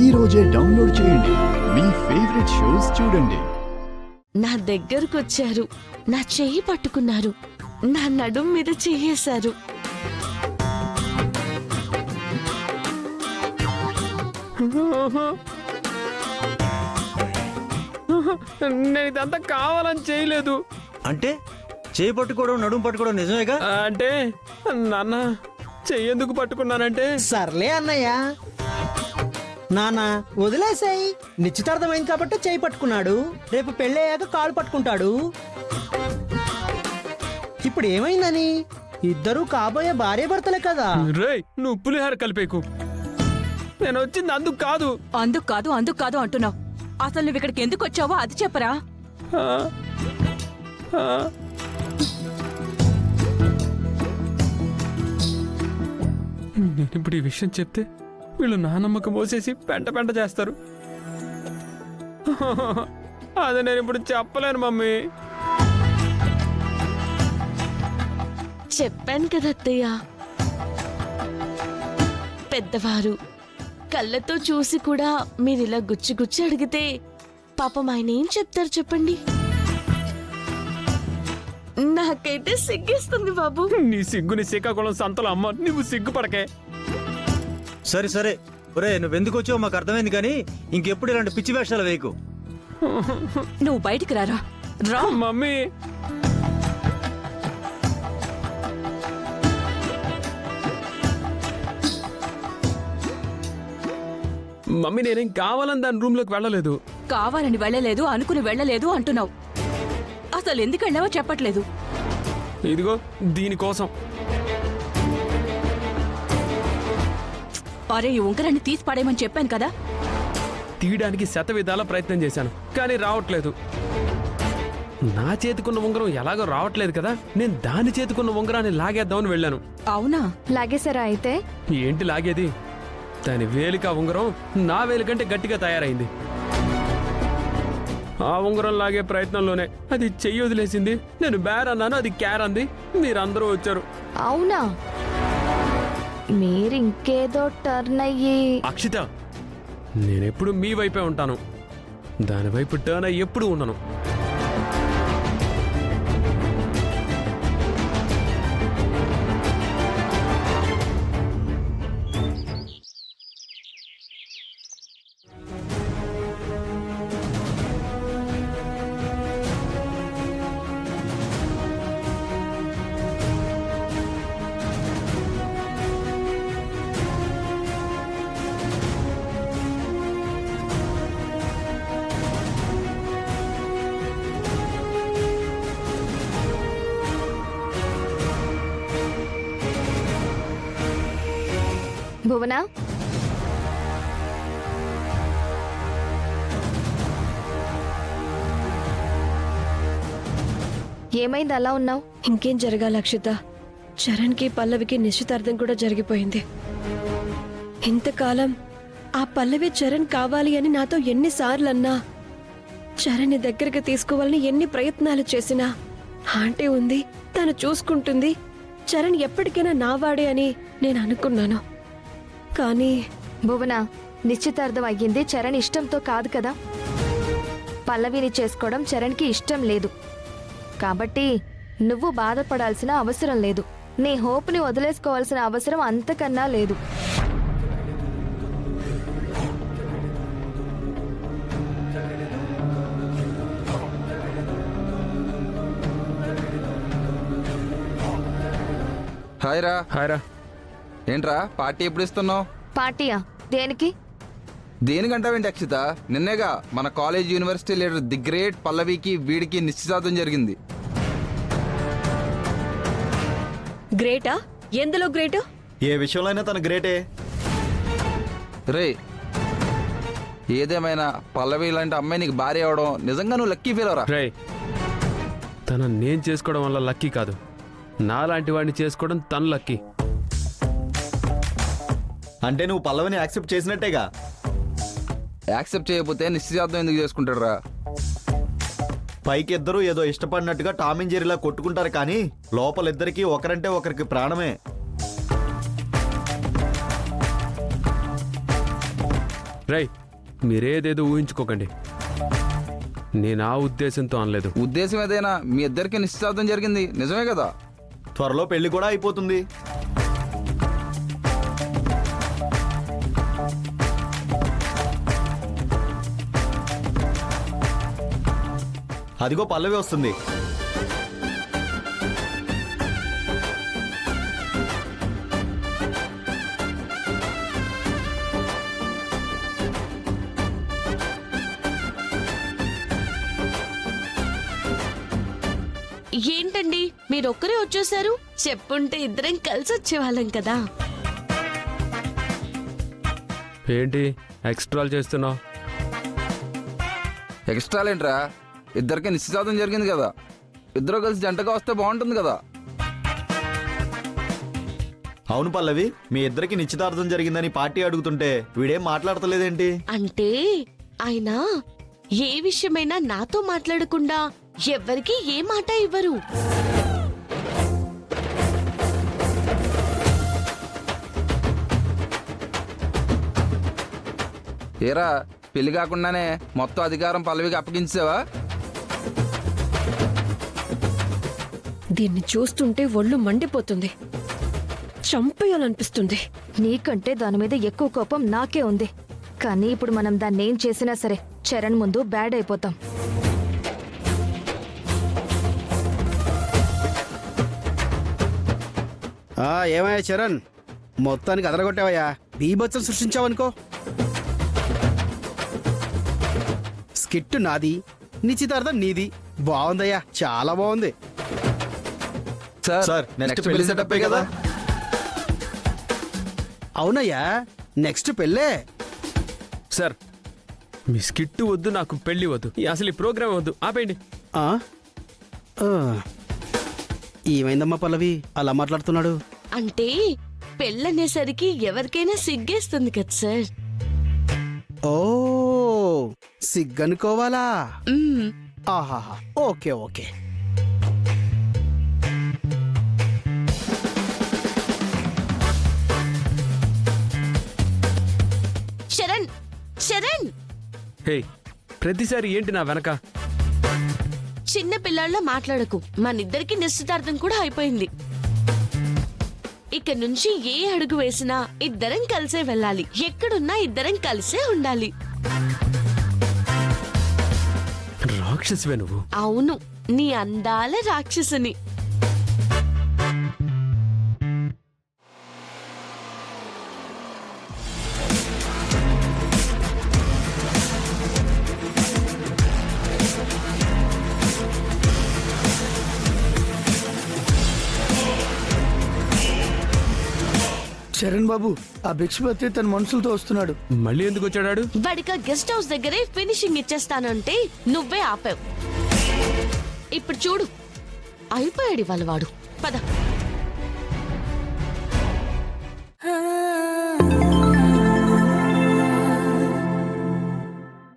ఈ రోజే డౌన్లోడ్ చేయండి. మీ ఫేవరెట్ షోస్ చూడండి. నా దగ్గరకొచ్చారు, నా చెయ్యి పట్టుకున్నారు, నా నడుం మీద చెయ్యేశారు. నేను ఇదంతా కావాలని చేయలేదు. అంటే చేయి పట్టుకోవడం నడుము పట్టుకోవడం నిజమేగా? అంటే నాన్న చెయ్యేందుకు పట్టుకున్నానంటే సర్లే అన్నయ్య, నాన్న వదిలేసాయి. నిశ్చితార్థమైంది కాబట్టి చేయి పట్టుకున్నాడు, రేపు పెళ్ళయ్యాక కాళ్ళు పట్టుకుంటాడు. ఇప్పుడు ఏమైందని? ఇద్దరూ కాబోయే భార్య భర్తలే కదా. రేయ్, నువ్వు పులిహార కలిపేకు. నేను వచ్చింది అందుకు కాదు. అందుకు కాదు అంటున్నావు. అసలు నువ్వు ఇక్కడికి ఎందుకు వచ్చావో అది చెప్పరా? ఆ, ఆ. నేను ఇప్పుడు ఈ విషయం చెప్తే వీళ్ళు నా నమ్మకం మోసేసి పెంట పెంట చేస్తారు. అదే నేను ఇప్పుడు చెప్పలేను మమ్మీ. చెప్పాను కదా అత్తయ్య, పెద్దవారు కళ్ళతో చూసి కూడా మీరిలా గుచ్చి గుచ్చి అడిగితే పాపం ఆయన ఏం చెప్తారు చెప్పండి? నాకైతే సిగ్గేస్తుంది బాబు. నీ సిగ్గుని శ్రీకాకుళం సంతలో అమ్మ, నువ్వు సిగ్గుపడకే. సరే సరే, ఒరే నువ్వెందుకు వచ్చావు మాకు అర్థమైంది, కానీ ఇంకెప్పుడు ఇలాంటి పిచ్చి వేషాలు వేయకు. నువ్వు బయటికి రారా. రా. మమ్మీ, మమ్మీ నేనేం కావాలని దాని రూమ్ లోకి వెళ్ళలేదు. కావాలని వెళ్ళలేదు, అనుకుని వెళ్ళలేదు అంటున్నావు. అసలు ఎందుకు వెళ్ళావో చెప్పట్లేదు. ఇదిగో దీనికోసం. అరే, ఈ ఉంగరాన్ని తీసి పడేయమని చెప్పాను కదా. తీయడానికి శతవిధాల ప్రయత్నం చేశాను, కానీ రావట్లేదు. నా చేతికున్న ఉంగరం ఎలాగో రావట్లేదు కదా, నేను దాని చేతికున్న ఉంగరాన్ని లాగేద్దామని వెళ్ళాను. అవునా? లాగేశారా అయితే? ఏంటి లాగేది? దాని వేలిక ఉంగరం నా వేలి కంటే గట్టిగా తయారైంది. ఆ ఉంగరం లాగే ప్రయత్నంలోనే అది చెయ్యి వదిలేసింది. నేను బ్యార్ అన్నాను, అది క్యార్ అంది. మీరందరూ వచ్చారు. అవునా? మీరు ఇంకేదో టర్న్ అయ్యి. అక్షిత, నేనెప్పుడు మీ వైపే ఉంటాను, దాని వైపు టర్న్ అయ్యి ఎప్పుడు ఉండను. భువన, ఏమైంది అలా ఉన్నావు? ఇంకేం జరగాలి అక్షిత? చరణ్కి పల్లవికి నిశ్చితార్థం కూడా జరిగిపోయింది. ఇంతకాలం ఆ పల్లవి చరణ్ కావాలి అని నాతో ఎన్నిసార్లు అన్నా, చరణ్ని దగ్గరికి తీసుకోవాలని ఎన్ని ప్రయత్నాలు చేసినా, ఆంటీ ఉంది, తను చూసుకుంటుంది, చరణ్ ఎప్పటికైనా నావాడే అని నేను అనుకున్నాను. కానీ భువన, నిశ్చితార్థం అయ్యింది చరణ్ ఇష్టంతో కాదు కదా. పల్లవిని చేసుకోవడం చరణ్కి ఇష్టం లేదు కాబట్టి నువ్వు బాధపడాల్సిన అవసరం లేదు. నీ హోప్ని వదిలేసుకోవాల్సిన అవసరం అంతకన్నా లేదు. హాయ్ రా. హాయ్ రా. ఏంట్రా పార్టీ ఎప్పుడు ఇస్తున్నావు? పార్టీయా? దేనికి? దేనికంటావేంటి అక్షిత? నిన్నేగా మన college university leader the great పల్లవికి వీడికి నిశ్చితార్థం జరిగింది. గ్రేటా? ఎందులో గ్రేటు? ఏ విషయంలో అయినా తను గ్రేటే. రే, ఏదేమైనా పల్లవి లాంటి అమ్మాయి నీకు భార్య అవడం నిజంగా నువ్వు లక్కీ ఫీల్ అవరా. రేయ్, తను నేను చేసుకోవడం వల్ల లక్కీ కాదు, నాలాంటి వాడిని చేసుకోవడం తను లక్కీ. అంటే నువ్వు పల్లవిని యాక్సెప్ట్ చేసినట్టేగా? యాక్సెప్ట్ చేయకపోతే నిశ్చితార్థం ఎందుకు చేసుకుంటాడు రా? పైకి ఇద్దరు ఏదో ఇష్టపడినట్టుగా టామ్ అండ్ జెర్రీలా కొట్టుకుంటారు, కానీ లోపలిద్దరికి ఒకరంటే ఒకరికి ప్రాణమే. రై మీరేదేదో ఊహించుకోకండి. నేను ఆ ఉద్దేశంతో అనలేదు. ఉద్దేశం ఏదైనా మీ ఇద్దరికి నిశ్చితార్థం జరిగింది నిజమే కదా? త్వరలో పెళ్లి కూడా అయిపోతుంది. అదిగో పల్లవి వస్తుంది. ఏంటండి మీరొక్కరే వచ్చేసారు? చెప్పుంటే ఇద్దరం కలిసి వచ్చేవాళ్ళం కదా. ఏంటి ఎక్స్ట్రాలు చేస్తున్నావు? ఎక్స్ట్రాలేంట్రా, ఇద్దరికి నిశ్చితార్థం జరిగింది కదా, ఇద్దరు కలిసి జంటగా వస్తే బాగుంటుంది కదా. అవును పల్లవి, మీ ఇద్దరికి నిశ్చితార్థం జరిగిందని పార్టీ అడుగుతుంటే వీడేం మాట్లాడతలేదేంటి? అంటే ఆయన ఏ విషయమైనా నాతో మాట్లాడకుండా ఎవ్వరికీ ఏ మాట ఇవ్వరు. ఏరా, పెళ్లి కాకుండానే మొత్తం అధికారం పల్లవికి అప్పగించావా? దీన్ని చూస్తుంటే ఒళ్ళు మండిపోతుంది, చంపేయాలనిపిస్తుంది. నీకంటే దాని మీద ఎక్కువ కోపం నాకే ఉంది. కానీ ఇప్పుడు మనం దాన్ని ఏం చేసినా సరే చరణ్ ముందు బ్యాడ్ అయిపోతాం. ఏమయ్యా చరణ్, మొత్తానికి అదరగొట్టావయ్యా. బీభత్సం సృష్టించావనుకో. స్కిట్ నాది, నిశ్చితార్థం నీది. బాగుందయ్యా, చాలా బాగుంది. సార్ నెక్స్ట్ పెళ్లి సెటప్ కదా? అవునయ్యా, నెక్స్ట్ పెళ్ళే. సార్ మీ స్కిట్ వద్దు, నాకు పెళ్లి వద్దు, అసలు ఈ ప్రోగ్రామ్ వద్దు, ఆపేయండి. ఆ? ఆ. ఏమైందమ్మా పల్లవి అలా మాట్లాడుతున్నాడు? అంటే పెళ్ళనేసరికి ఎవరికైనా సిగ్గేస్తుంది కదా సార్. ఓ, సిగ్గనుకోవాలా? మ్మ్. ఆహాహా, ఓకే ఓకే. శరణ్, శరణ్, హే ప్రతిసారి ఏంటి నా వెనక? చిన్న పిల్లాళ్ళ మాట్లాడకు. మనిద్దరికి నిశ్చితార్థం కూడా అయిపోయింది. ఇక నుంచి ఏ అడుగు వేసినా ఇద్దరం కలిసే వెళ్ళాలి. ఎక్కడున్నా ఇద్దరం కలిసే ఉండాలి. రాక్షసివే నువ్వు. అవును, నీ అందాల రాక్షసుని. చరణ్ బాబు, ఆ భిక్షపతి తన మనుషులతో వస్తున్నాడు. మళ్ళీ ఎందుకు వచ్చాడాడు? వాడిక గెస్ట్ హౌస్ దగ్గరే ఫినిషింగ్ ఇచ్చేస్తానంటే నువ్వే ఆపావు. ఇప్పుడు చూడు, అయిపోయాడు ఇవాళ వాడు. పద.